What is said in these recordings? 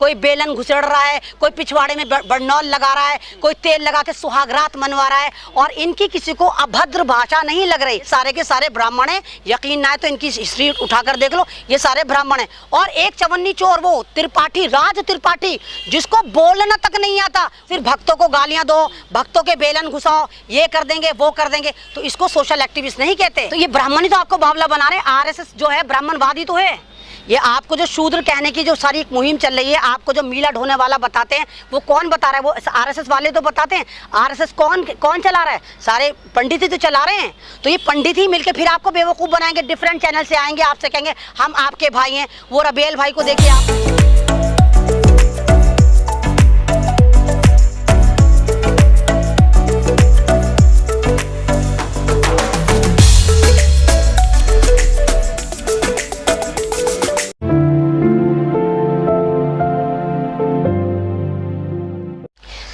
कोई बेलन घुसड़ रहा है, कोई पिछवाड़े में बरनौल लगा रहा है, कोई तेल लगा के सुहागरात मनवा रहा है, और इनकी किसी को अभद्र भाषा नहीं लग रही। सारे के सारे ब्राह्मण हैं, यकीन ना है तो इनकी हिस्ट्री उठाकर देख लो, ये सारे ब्राह्मण हैं। और एक चवन्नी चोर वो त्रिपाठी, राज त्रिपाठी, जिसको बोलना तक नहीं आता, सिर्फ भक्तों को गालियां दो, भक्तों के बेलन घुसाओ, ये कर देंगे वो कर देंगे, तो इसको सोशल एक्टिविस्ट नहीं कहते। तो ये ब्राह्मण ही तो आपको बावला बना रहे हैं। आरएसएस जो है ब्राह्मणवादी तो है। ये आपको जो शूद्र कहने की जो सारी मुहिम चल रही है, आपको जो मीला ढोने वाला बताते हैं, वो कौन बता रहा है? वो आरएसएस वाले तो बताते हैं। आरएसएस कौन चला रहा है? सारे पंडित ही तो चला रहे हैं। तो ये पंडित ही मिलके फिर आपको बेवकूफ़ बनाएंगे। डिफरेंट चैनल से आएंगे, आपसे कहेंगे हम आपके भाई हैं। वो रबेल भाई को देखिए आप।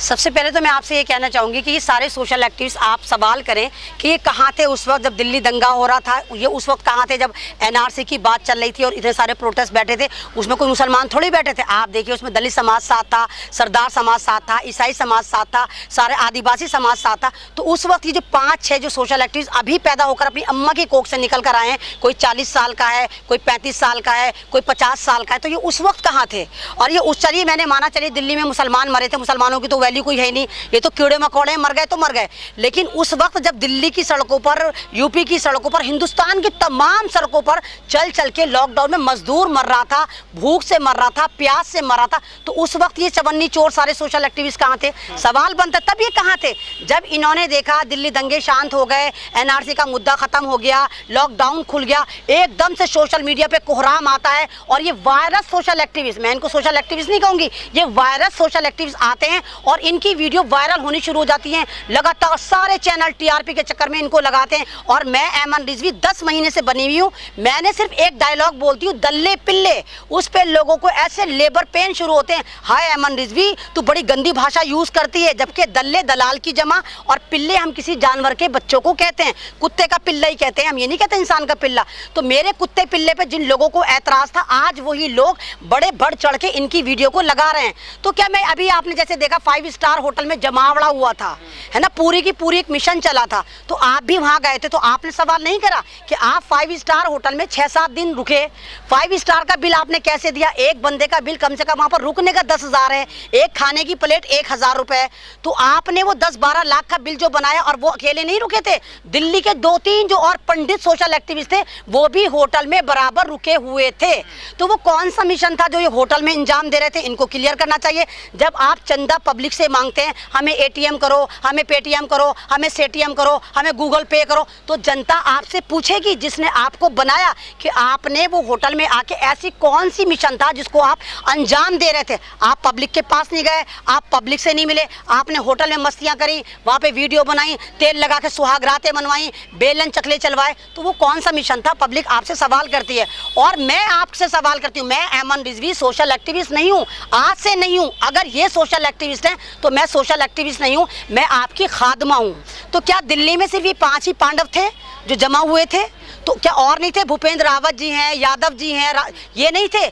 सबसे पहले तो मैं आपसे ये कहना चाहूँगी कि ये सारे सोशल एक्टिविस्ट आप सवाल करें कि ये कहाँ थे उस वक्त जब दिल्ली दंगा हो रहा था। ये उस वक्त कहाँ थे जब एनआरसी की बात चल रही थी और इतने सारे प्रोटेस्ट बैठे थे। उसमें कोई मुसलमान थोड़ी बैठे थे। आप देखिए उसमें दलित समाज साथ था, सरदार समाज साथ था, ईसाई समाज साथ था, सारे आदिवासी समाज साथ था। तो उस वक्त ये जो 5-6 जो सोशल एक्टिविस्ट अभी पैदा होकर अपनी अम्मा की कोख से निकल कर आए हैं, कोई 40 साल का है, कोई 35 साल का है, कोई 50 साल का है, तो ये उस वक्त कहाँ थे? और ये उस चलिए मैंने माना चलिए दिल्ली में मुसलमान मरे थे, मुसलमानों की तो वैल्यू कोई है नहीं, ये तो कीड़े मकोड़े मर गए तो मर गए। लेकिन उस वक्त जब दिल्ली की सड़कों पर, यूपी की सड़कों पर, हिंदुस्तान की तमाम सड़कों पर चल चल के लॉकडाउन में मजदूर मर रहा था, भूख से मर रहा था, प्यास से मर रहा था, तो उस वक्त ये चवन्नी चोर सारे सोशल एक्टिविस्ट कहाँ थे? सवाल बनता तब ये कहाँ थे? जब इन्होंने देखा दिल्ली दंगे शांत हो गए, एनआरसी का मुद्दा खत्म हो गया, लॉकडाउन खुल गया, एकदम से सोशल मीडिया पे कोहराम आता है और ये वायरस सोशल एक्टिविस्ट, मैं इनको सोशल एक्टिविस्ट नहीं कहूँगी, ये वायरस सोशल एक्टिविस्ट आते हैं और इनकी वीडियो वायरल होनी शुरू हो जाती हैं। लगातार सारे चैनल टीआरपी के चक्कर में इनको लगाते हैं। और मैं ऐमन रिजवी 10 महीने से बनी हुई हूँ। मैंने सिर्फ एक डायलॉग बोलती हूँ, दल्ले पिल्ले, उस पे लोगों को ऐसे लेबर पेन शुरू होते हैं, हाय ऐमन रिजवी तू बड़ी गंदी भाषा यूज करती है, जबकि दल्ले दलाल की जमा और पिल्ले हम किसी जानवर के बच्चों को कहते हैं। कुत्ते का पिल्ला ही कहते हैं, हम ये नहीं कहते इंसान का पिल्ला। तो मेरे कुत्ते पिल्ले पे जिन लोगों को ऐतराज था, आज वही लोग बड़े बढ़ चढ़ के इनकी वीडियो को लगा रहे हैं। तो क्या मैं अभी आपने जैसे देखा 5 स्टार होटल में जमावड़ा हुआ था, है ना, पूरी की पूरी एक मिशन चला था, तो आप भी वहां गए थे, तो आपने सवाल नहीं करा कि आप 5 स्टार होटल में 6-7 दिन रुके, 5 स्टार का बिल आपने कैसे दिया? एक बंदे का बिल कम से कम वहां पर रुकने का 10,000 है, एक खाने की प्लेट 1,000 रुपए, तो आपने वो 10-12 लाख का बिल जो बनाया, और वो अकेले नहीं रुके थे, दिल्ली के 2-3 जो और पंडित सोशल एक्टिविस्ट थे वो भी होटल में बराबर रुके हुए थे। तो वो कौन सा मिशन था जो ये होटल में इंजाम दे रहे थे? इनको क्लियर करना चाहिए। जब आप चंदा पब्लिक से मांगते हैं, हमें एटीएम करो, हमें पेटीएम करो, हमें सेटीएम करो, हमें गूगल पे करो, तो जनता आपसे पूछेगी जिसने आपको बनाया कि आपने वो होटल में आके ऐसी कौन सी मिशन था जिसको आप अंजाम दे रहे थे। आप पब्लिक के पास नहीं गए, आप पब्लिक से नहीं मिले, आपने होटल में मस्तियां करी, वहाँ पे वीडियो बनाई, तेल लगा के सुहागरातें मनवाई, बेलन चकले चलवाए, तो वो कौन सा मिशन था? पब्लिक आपसे सवाल करती है। और मैं आपसे सवाल करती हूँ, मैं ऐमन रिजवी सोशल एक्टिविस्ट नहीं हूँ, आज से नहीं हूँ। अगर ये सोशल एक्टिविस्ट हैं तो मैं सोशल एक्टिविस्ट नहीं हूँ, मैं आपकी खादमा हूँ। तो क्या दिल्ली में सिर्फ ये 5 ही पांडव थे जो जमा हुए थे? तो क्या और नहीं थे? भूपेंद्र रावत जी हैं, यादव जी हैं, ये नहीं थे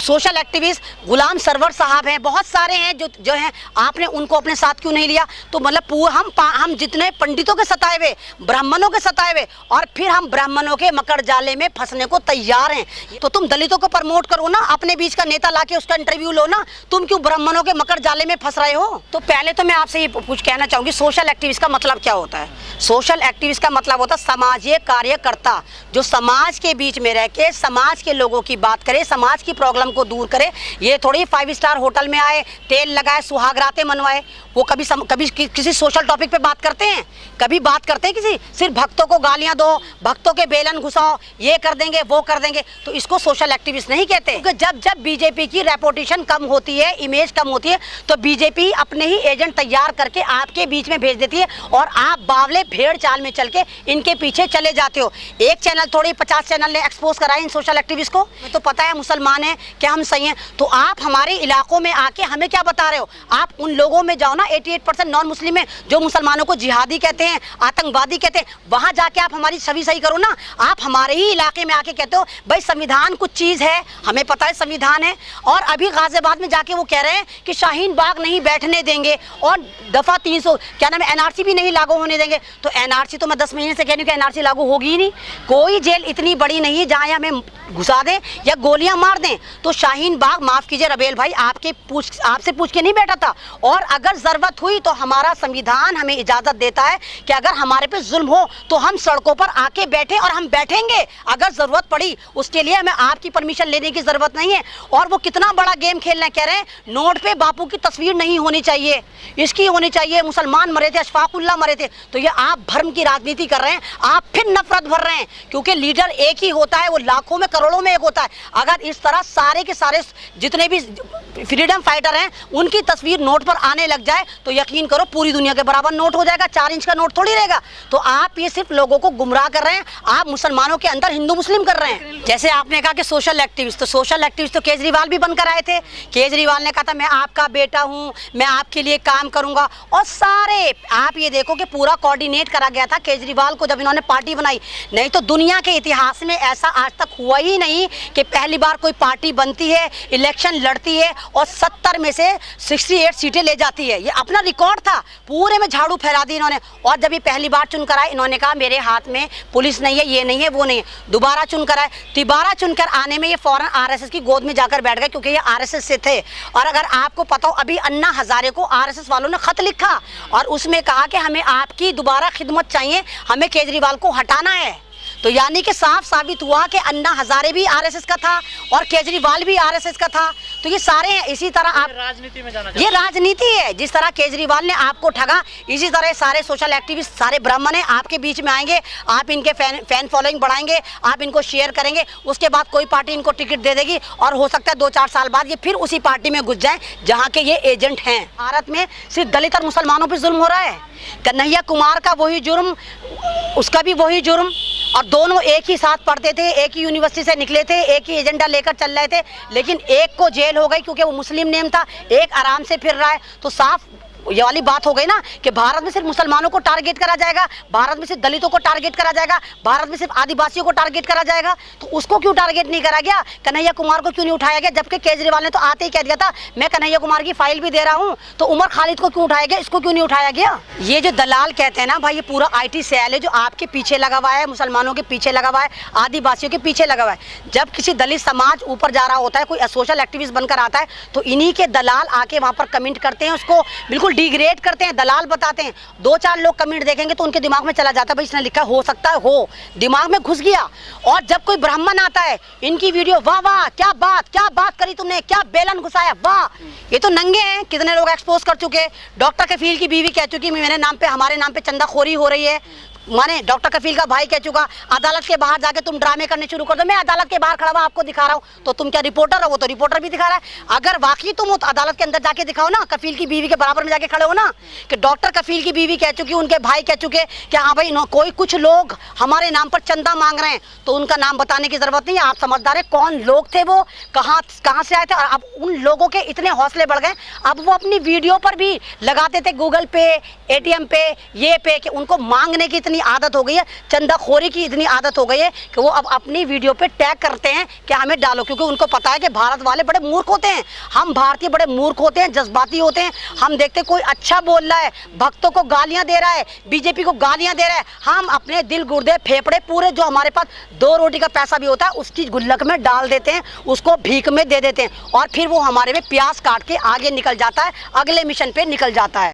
सोशल एक्टिविस्ट? गुलाम सरवर साहब हैं, बहुत सारे हैं जो हैं, आपने उनको अपने साथ क्यों नहीं लिया? तो मतलब हम जितने पंडितों के सताए हुए, ब्राह्मणों के सताए हुए, और फिर हम ब्राह्मणों के मकर जाले में फंसने को तैयार हैं। तो तुम दलितों को प्रमोट करो ना, अपने बीच का नेता लाके उसका इंटरव्यू लो ना, तुम क्यों ब्राह्मणों के मकर जाले में फंस रहे हो? तो पहले तो मैं आपसे ये कुछ कहना चाहूँगी, सोशल एक्टिविस्ट का मतलब क्या होता है? सोशल एक्टिविस्ट का मतलब होता है समाजीय कार्यकर्ता, जो समाज के बीच में रह के समाज के लोगों की बात करे, समाज की प्रॉब्लम को दूर करे। ये थोड़ी 5 स्टार होटल में आए, तेल लगाए, सुहागरातें मनवाए, वो कभी किसी सोशल टॉपिक पे बात करते हैं? कभी बात करते हैं किसी? सिर्फ भक्तों को गालियां दो, भक्तों के बेलन घुसाओ, ये कर देंगे वो कर देंगे, तो इसको सोशल एक्टिविस्ट नहीं कहते। क्योंकि जब बीजेपी की रेपुटेशन कम होती है, इमेज कम होती है, तो बीजेपी अपने ही एजेंट तैयार करके आपके बीच में भेज देती है और आप बावले भेड़ चाल में चल के इनके पीछे चले जाते हो। एक चैनल थोड़ी 50 चैनल ने एक्सपोज कराए इन सोशल एक्टिविस्ट को। हमें तो पता है मुसलमान हैं कि हम सही हैं, तो आप हमारे इलाकों में आके हमें क्या बता रहे हो? आप उन लोगों में जाओ ना, 88% नॉन मुस्लिम है जो मुसलमानों को जिहादी कहते हैं, आतंकवादी कहते हैं, वहाँ जाके आप हमारी छवि सही करो ना। आप हमारे ही इलाके में आके कहते हो भाई संविधान कुछ चीज़ है, हमें पता है संविधान है, और अभी गाजियाबाद में जाके वो कह रहे हैं कि शाहीन बाग नहीं बैठने देंगे और दफ़ा 300 क्या नाम है NRC भी नहीं लागू होने देंगे। तो NRC तो मैं 10 महीने से कह रही हूँ कि NRC लागू होगी ही नहीं। कोई जेल इतनी बड़ी नहीं है जहाँ हमें घुसा दें या गोलियां मार दें। तो शाहीन बाग, माफ़ कीजिए रबेल भाई, आपसे पूछ के नहीं बैठा था। और अगर ज़रूरत हुई तो हमारा संविधान हमें इजाज़त देता है कि अगर हमारे पे जुल्म हो तो हम सड़कों पर आके बैठे, और हम बैठेंगे अगर ज़रूरत पड़ी। उसके लिए हमें आपकी परमिशन लेने की ज़रूरत नहीं है। और वो कितना बड़ा गेम खेलना, कह रहे हैं नोट पे बापू की तस्वीर नहीं होनी चाहिए, इसकी होनी चाहिए, मुसलमान मरे थे, अशफाकुल्लाह मरे थे। तो ये आप भर्म की राजनीति कर रहे हैं, आप फिर नफरत भर रहे हैं, क्योंकि लीडर एक ही होता है, वो लाखों में करोड़ों में एक होता है। अगर इस तरह सारे के सारे जितने भी फ्रीडम फाइटर हैं उनकी तस्वीर नोट पर आने लग जाए तो यकीन करो पूरी दुनिया के बराबर नोट हो जाएगा, 4 इंच का नोट थोड़ी रहेगा। तो आप ये सिर्फ लोगों को गुमराह कर रहे हैं, आप मुसलमानों के अंदर हिंदू मुस्लिम कर रहे हैं। जैसे आपने कहा कि सोशल एक्टिविस्ट, तो सोशल एक्टिविस्ट तो केजरीवाल भी बनकर आए थे। केजरीवाल ने कहा था मैं आपका बेटा हूँ, मैं आपके लिए काम करूँगा, और सारे आप ये देखो कि पूरा कोऑर्डिनेट करा गया था केजरीवाल को जब इन्होंने पार्टी बनाई। नहीं तो दुनिया के इतिहास में ऐसा आज तक हुआ ही नहीं कि पहली बार कोई पार्टी बनती है, इलेक्शन लड़ती है और 70 में से 68 सीटें ले जाती है। ये अपना रिकॉर्ड था, पूरे में झाड़ू फैला दी इन्होंने। और जब ये पहली बार चुनकर आए, इन्होंने कहा मेरे हाथ में पुलिस नहीं है, ये नहीं है, वो नहीं है। दोबारा चुनकर आए, तिबारा चुनकर आने में ये फौरन RSS की गोद में जाकर बैठ गए, क्योंकि ये RSS से थे। और अगर आपको पता हो, अभी अन्ना हजारे को RSS वालों ने खत लिखा और उसमें कहा कि हमें आपकी दोबारा खिदमत चाहिए, हमें केजरीवाल को हटाना है। तो यानी कि साफ साबित हुआ कि अन्ना हजारे भी RSS का था और केजरीवाल भी RSS का था। तो ये सारे हैं। इसी तरह आप राजनीति में जाना, ये राजनीति है। जिस तरह केजरीवाल ने आपको ठगा, इसी तरह सारे सोशल एक्टिविस्ट, सारे ब्राह्मण हैं, आपके बीच में आएंगे, आप इनके फैन फॉलोइंग बढ़ाएंगे, आप इनको शेयर करेंगे, उसके बाद कोई पार्टी इनको टिकट दे देगी और हो सकता है 2-4 साल बाद ये फिर उसी पार्टी में घुस जाए जहाँ के ये एजेंट हैं। भारत में सिर्फ दलित और मुसलमानों पर जुल्म हो रहा है। कन्हैया कुमार का वही जुर्म, उसका भी वही जुर्म, और दोनों एक ही साथ पढ़ते थे, एक ही यूनिवर्सिटी से निकले थे, एक ही एजेंडा लेकर चल रहे थे, लेकिन एक को जेल हो गई क्योंकि वो मुस्लिम नेम था, एक आराम से फिर रहा है। तो साफ ये वाली बात हो गई ना कि भारत में सिर्फ मुसलमानों को टारगेट करा जाएगा, भारत में सिर्फ दलितों को टारगेट करा जाएगा, भारत में सिर्फ आदिवासियों को टारगेट करा जाएगा। तो उसको क्यों टारगेट नहीं करा गया? कन्हैया कुमार को क्यों नहीं उठाया गया? जबकि केजरीवाल ने तो आते ही कह दिया था मैं कन्हैया कुमार की फाइल भी दे रहा हूँ। तो उमर खालिद को क्यों उठाया गया, इसको क्यों नहीं उठाया गया? ये जो दलाल कहते हैं ना भाई, ये पूरा IT सेल है जो आपके पीछे लगा हुआ है, मुसलमानों के पीछे लगा हुआ है, आदिवासियों के पीछे लगा हुआ है। जब किसी दलित समाज ऊपर जा रहा होता है, कोई सोशल एक्टिविस्ट बनकर आता है, तो इन्हीं के दलाल आके वहाँ पर कमेंट करते हैं, उसको बिल्कुल डिग्रेड करते हैं, दलाल बताते हैं। 2-4 लोग कमेंट देखेंगे तो उनके दिमाग में चला जाता है भाई इसने लिखा, हो सकता है हो, दिमाग में घुस गया। और जब कोई ब्राह्मण आता है, इनकी वीडियो, वाह वाह क्या बात करी तुमने, क्या बेलन घुसाया, वाह। ये तो नंगे हैं, कितने लोग एक्सपोज कर चुके। डॉक्टर कफील की बीवी कह चुकी मेरे नाम पे, हमारे नाम पे चंदाखोरी हो रही है। माने डॉक्टर कफील का भाई कह चुका अदालत के बाहर जाके तुम ड्रामे करने शुरू कर दो, मैं अदालत के बाहर खड़ा हुआ आपको दिखा रहा हूँ, तो तुम क्या रिपोर्टर हो? वो तो रिपोर्टर भी दिखा रहा है। अगर वाकई तुम हो तो अदालत के अंदर जाके दिखाओ ना, कफील की बीवी के बराबर में जाके खड़े हो ना, कि डॉक्टर कफील की बीवी कह चुकी, उनके भाई कह चुके कि हाँ भाई कोई कुछ लोग हमारे नाम पर चंदा मांग रहे हैं। तो उनका नाम बताने की जरूरत नहीं है, आप समझदार है कौन लोग थे वो, कहाँ से आए थे। और अब उन लोगों के इतने हौसले बढ़ गए, अब वो अपनी वीडियो पर भी लगाते थे गूगल पे, ATM पे, ये पे, कि उनको मांगने की इतनी आदत हो गई है, चंदाखोरी की इतनी आदत हो गई है कि वो अब अपनी वीडियो पे टैग करते हैं कि हमें डालो, क्योंकि उनको पता है कि भारत वाले बड़े मूर्ख होते हैं, हम भारतीय बड़े मूर्ख होते हैं, जज्बाती होते हैं। हम देखते कोई अच्छा बोल रहा है, भक्तों को गालियां दे रहा है, बीजेपी को गालियां दे रहा है, हम अपने दिल, गुर्दे, फेफड़े पूरे जो हमारे पास 2 रोटी का पैसा भी होता है उसकी गुल्लक में डाल देते हैं, उसको भीख में दे देते हैं, और फिर वो हमारे में प्याज काट के आगे निकल जाता है, अगले मिशन पे निकल जाता है।